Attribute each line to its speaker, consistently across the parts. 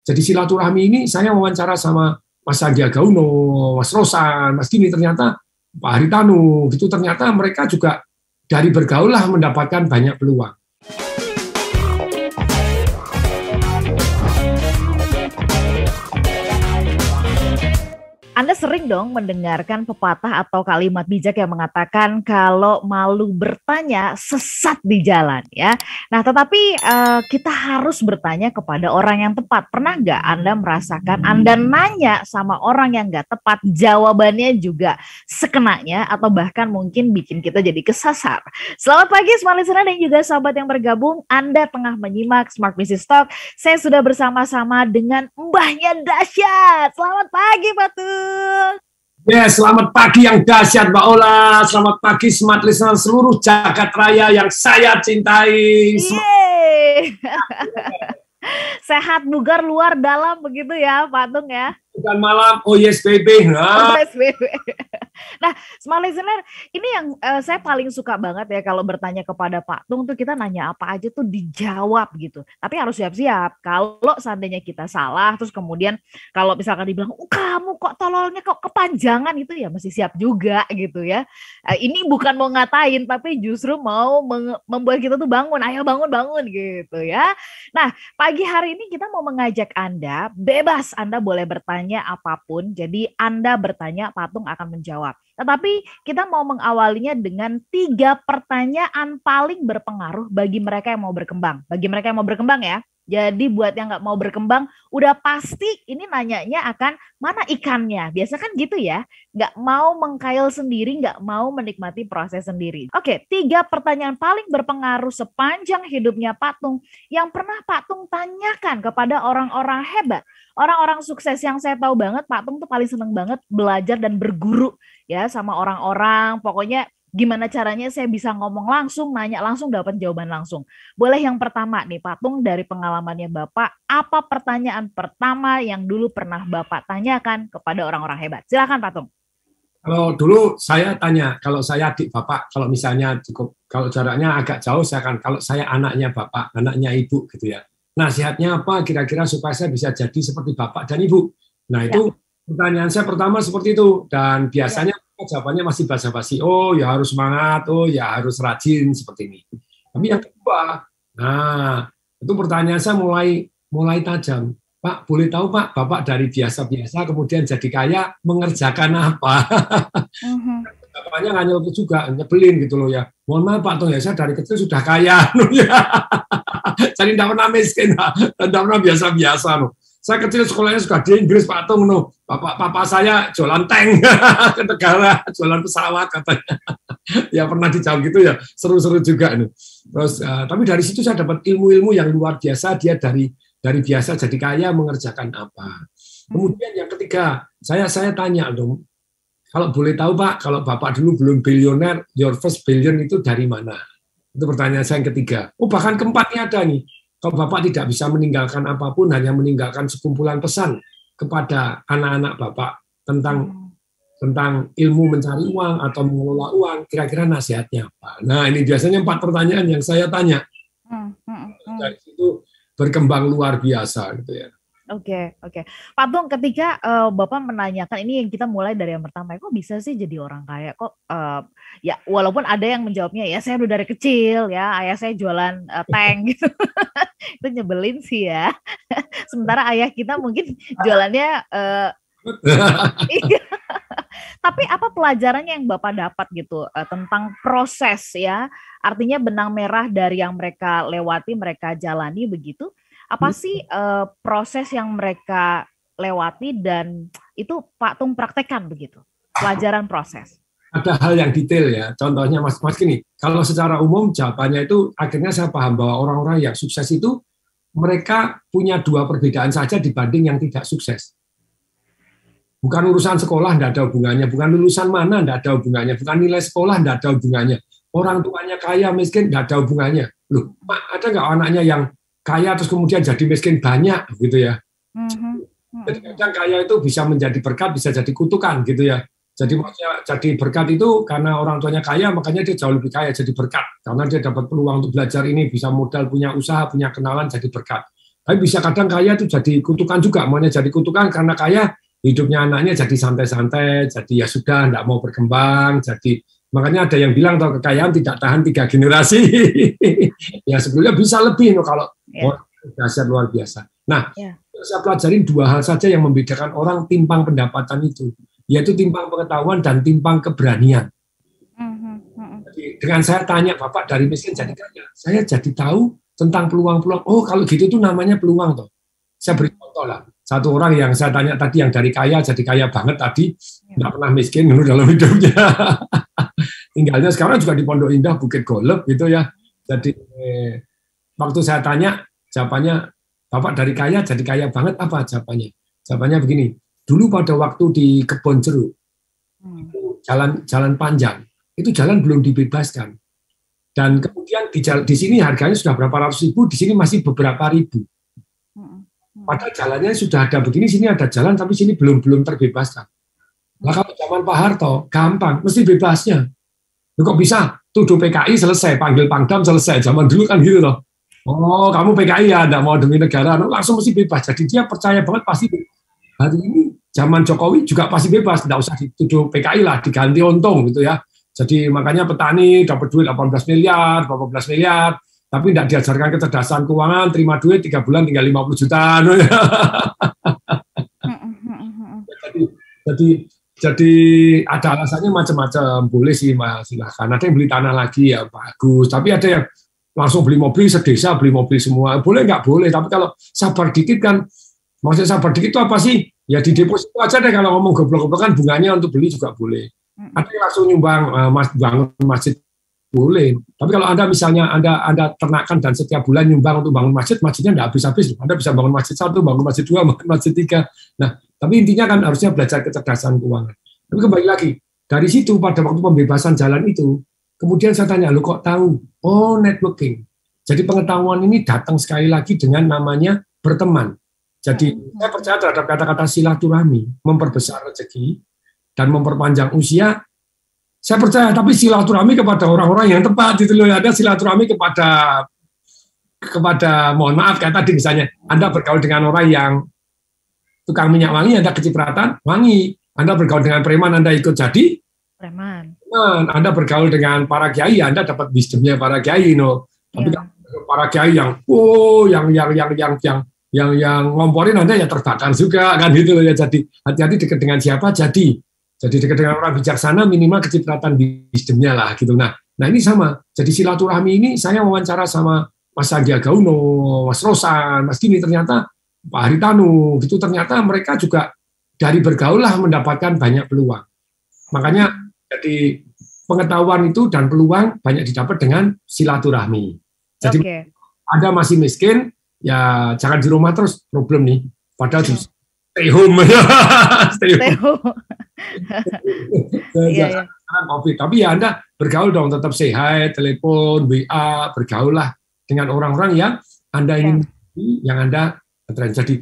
Speaker 1: Jadi silaturahmi ini saya wawancara sama Mas Sandiaga Uno, Mas Rosan, Mas Gini, ternyata Pak Haritanu, gitu ternyata mereka juga dari bergaul lah mendapatkan banyak peluang.
Speaker 2: Anda sering dong mendengarkan pepatah atau kalimat bijak yang mengatakan kalau malu bertanya sesat di jalan ya. Nah, tetapi kita harus bertanya kepada orang yang tepat. Pernah nggak Anda merasakan Anda nanya sama orang yang nggak tepat, jawabannya juga sekenanya atau bahkan mungkin bikin kita jadi kesasar. Selamat pagi Smart Listener dan juga sahabat yang bergabung. Anda tengah menyimak Smart Business Talk. Saya sudah bersama-sama dengan mbahnya dahsyat. Selamat pagi Patung.
Speaker 1: Ya, selamat pagi yang dahsyat Mbak Ola. Selamat pagi Smart Listener seluruh jagat raya yang saya cintai.
Speaker 2: Sehat, bugar, luar, dalam begitu ya Patung ya.
Speaker 1: Dan malam, oh yes baby.
Speaker 2: Oh yes baby. Nah, Smart Listener, ini yang saya paling suka banget ya kalau bertanya kepada Pak Tung tuh kita nanya apa aja tuh dijawab gitu. Tapi harus siap-siap. Kalau seandainya kita salah, terus kemudian kalau misalkan dibilang, kamu kok tololnya kok kepanjangan itu ya mesti siap juga gitu ya. Ini bukan mau ngatain, tapi justru mau membuat kita tuh bangun, ayo bangun-bangun gitu ya. Nah, pagi hari ini kita mau mengajak Anda, bebas Anda boleh bertanya apapun. Jadi Anda bertanya, Pak Tung akan menjawab. Tetapi kita mau mengawalinya dengan 3 pertanyaan paling berpengaruh bagi mereka yang mau berkembang. Bagi mereka yang mau berkembang ya. Jadi buat yang nggak mau berkembang, udah pasti ini nanyanya akan mana ikannya. Biasa kan gitu ya, nggak mau mengkail sendiri, nggak mau menikmati proses sendiri. Oke, 3 pertanyaan paling berpengaruh sepanjang hidupnya Pak Tung yang pernah Pak Tung tanyakan kepada orang-orang hebat. Orang-orang sukses yang saya tahu banget, Pak Tung tuh paling seneng banget belajar dan berguru ya sama orang-orang. Pokoknya gimana caranya saya bisa ngomong langsung, nanya langsung, dapat jawaban langsung. Boleh yang pertama nih, Pak Tung, dari pengalamannya Bapak, apa pertanyaan pertama yang dulu pernah Bapak tanyakan kepada orang-orang hebat? Silakan Pak Tung.
Speaker 1: Kalau dulu saya tanya, kalau saya adik Bapak, kalau misalnya cukup, kalau jaraknya agak jauh, saya akan, kalau saya anaknya Bapak, anaknya Ibu gitu ya. Nasihatnya apa kira-kira supaya saya bisa jadi seperti Bapak dan Ibu? Nah itu pertanyaan saya pertama seperti itu. Dan biasanya jawabannya masih basa-basi. Oh ya harus semangat, oh ya harus rajin seperti ini. Tapi yang kedua, nah itu pertanyaan saya mulai tajam. Pak, boleh tahu Pak, Bapak dari biasa-biasa kemudian jadi kaya mengerjakan apa? Jawabannya nggak nyeletuk juga, nyebelin gitu loh ya. Mohon maaf Pak Tung ya, saya dari kecil sudah kaya. Jadi tidak pernah miskin, dan tidak pernah biasa-biasa. Saya kecil sekolahnya sudah di Inggris Pak Tung. Papa saya jualan tank ke negara, jualan pesawat katanya. Ya pernah dijawab gitu ya, seru-seru juga. Terus, tapi dari situ saya dapat ilmu-ilmu yang luar biasa. Dia dari biasa jadi kaya mengerjakan apa. Kemudian yang ketiga, saya tanya dong, kalau boleh tahu Pak, kalau Bapak dulu belum bilioner, your first billion itu dari mana? Itu pertanyaan saya yang ketiga. Oh bahkan keempatnya ada nih. Kalau Bapak tidak bisa meninggalkan apapun, hanya meninggalkan sekumpulan pesan kepada anak-anak Bapak tentang ilmu mencari uang atau mengelola uang, kira-kira nasihatnya apa? Nah ini biasanya 4 pertanyaan yang saya tanya. Dari situ berkembang luar biasa gitu ya.
Speaker 2: Oke. Pak Tung, ketika Bapak menanyakan, ini yang kita mulai dari yang pertama, kok bisa sih jadi orang kaya? Kok ya walaupun ada yang menjawabnya ya saya udah dari kecil ya, ayah saya jualan tank gitu. Itu nyebelin sih ya. Sementara ayah kita mungkin jualannya tapi apa pelajarannya yang Bapak dapat gitu tentang proses ya? Artinya benang merah dari yang mereka lewati, mereka jalani begitu. Apa sih proses yang mereka lewati dan itu Pak Tung praktekkan begitu? Pelajaran proses.
Speaker 1: Ada hal yang detail ya, contohnya Mas gini, kalau secara umum jawabannya itu akhirnya saya paham bahwa orang-orang yang sukses itu mereka punya 2 perbedaan saja dibanding yang tidak sukses. Bukan urusan sekolah, tidak ada hubungannya, bukan lulusan mana, tidak ada hubungannya, bukan nilai sekolah, tidak ada hubungannya, orang tuanya kaya, miskin, tidak ada hubungannya. Loh, Pak, ada nggak anaknya yang kaya terus kemudian jadi miskin banyak gitu ya? Jadi kadang kaya itu bisa menjadi berkat, bisa jadi kutukan gitu ya. Jadi maksudnya jadi berkat itu karena orang tuanya kaya, makanya dia jauh lebih kaya jadi berkat. Karena dia dapat peluang untuk belajar ini, bisa modal, punya usaha, punya kenalan, jadi berkat. Tapi bisa kadang kaya itu jadi kutukan juga, maunya jadi kutukan karena kaya, hidupnya anaknya jadi santai-santai, jadi ya sudah, tidak mau berkembang, jadi makanya ada yang bilang kalau kekayaan tidak tahan 3 generasi. Ya sebetulnya bisa lebih kalau orang dasar luar biasa. Nah, saya pelajarin 2 hal saja yang membedakan orang timpang pendapatan itu, yaitu timpang pengetahuan dan timpang keberanian. Jadi, dengan saya tanya, Bapak dari miskin jadi kaya, saya jadi tahu tentang peluang-peluang. Oh, kalau gitu itu namanya peluang toh. Saya beri contoh lah. Satu orang yang saya tanya tadi yang dari kaya jadi kaya banget tadi, nggak pernah miskin dalam hidupnya. Tinggalnya sekarang juga di Pondok Indah, Bukit Golep gitu ya. Jadi waktu saya tanya, jawabannya, Bapak dari kaya jadi kaya banget, apa jawabannya? Jawabannya begini, dulu pada waktu di Kebon Jeruk, jalan panjang, itu jalan belum dibebaskan. Dan kemudian di sini harganya sudah berapa ratus ribu, di sini masih beberapa ribu. Padahal jalannya sudah ada begini, sini ada jalan, tapi sini belum terbebaskan. Nah kalau zaman Pak Harto, gampang, mesti bebasnya. Kok bisa? Tuduh PKI selesai, panggil Pangdam selesai. Zaman dulu kan gitu loh. Oh, kamu PKI ya, enggak mau demi negara, langsung mesti bebas. Jadi dia percaya banget pasti bebas. Hari ini zaman Jokowi juga pasti bebas, enggak usah dituduh PKI lah, diganti untung gitu ya. Jadi makanya petani dapat duit 18 miliar, 14 miliar, tapi tidak diajarkan kecerdasan keuangan, terima duit 3 bulan tinggal 50 juta. Jadi ada alasannya macam-macam, boleh sih Mas, silahkan. Ada yang beli tanah lagi ya bagus, tapi ada yang langsung beli mobil sedesa, beli mobil semua, boleh nggak boleh. Tapi kalau sabar dikit kan, maksudnya sabar dikit itu apa sih? Ya di deposito aja deh, kalau ngomong goblok-goblokan bunganya untuk beli juga boleh. Ada yang langsung nyumbang bangun masjid boleh. Tapi kalau Anda misalnya Anda ternakan dan setiap bulan nyumbang untuk bangun masjid, masjidnya nggak habis-habis. Anda bisa bangun masjid 1, bangun masjid 2, bangun masjid 3. Nah, tapi intinya kan harusnya belajar kecerdasan keuangan. Tapi kembali lagi, dari situ pada waktu pembebasan jalan itu, kemudian saya tanya, lu kok tahu? Oh, networking. Jadi pengetahuan ini datang sekali lagi dengan namanya berteman. Jadi saya percaya terhadap kata-kata silaturahmi, memperbesar rezeki, dan memperpanjang usia, saya percaya, tapi silaturahmi kepada orang-orang yang tepat, gitu loh. Ada silaturahmi kepada mohon maaf, kayak tadi misalnya, Anda bergaul dengan orang yang tukang minyak wangi, Anda kecipratan, wangi. Anda bergaul dengan preman, Anda ikut jadi preman. Anda bergaul dengan para kiai, Anda dapat wisdomnya para kiai, no. Tapi para kiai yang ngomporin Anda ya terbakar juga, kan gitu loh ya. Jadi hati-hati dekat dengan siapa, jadi dekat dengan orang bijaksana, minimal kecipratan wisdomnya lah gitu. Nah ini sama. Jadi silaturahmi ini saya wawancara sama Mas Sandiaga Uno, Mas Rosan, Mas Gini, ternyata Pak Haritanu gitu, ternyata mereka juga dari bergaul lah mendapatkan banyak peluang. Makanya jadi pengetahuan itu dan peluang banyak didapat dengan silaturahmi. Jadi Anda masih miskin, ya jangan di rumah terus, problem nih. Padahal stay home. Stay home. COVID. Tapi ya Anda bergaul dong, tetap say hi, telepon, WA, bergaul lah dengan orang-orang yang Anda ingin, yang Anda tren. Jadi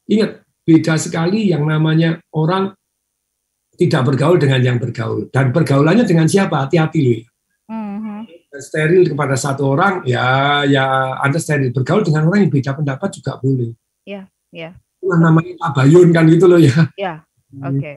Speaker 1: ingat, beda sekali yang namanya orang tidak bergaul dengan yang bergaul. Dan pergaulannya dengan siapa? Hati-hati loh. Steril kepada satu orang, ya Anda steril. Bergaul dengan orang yang beda pendapat juga boleh. Iya. Namanya tabayun kan gitu loh ya.
Speaker 2: Iya, oke.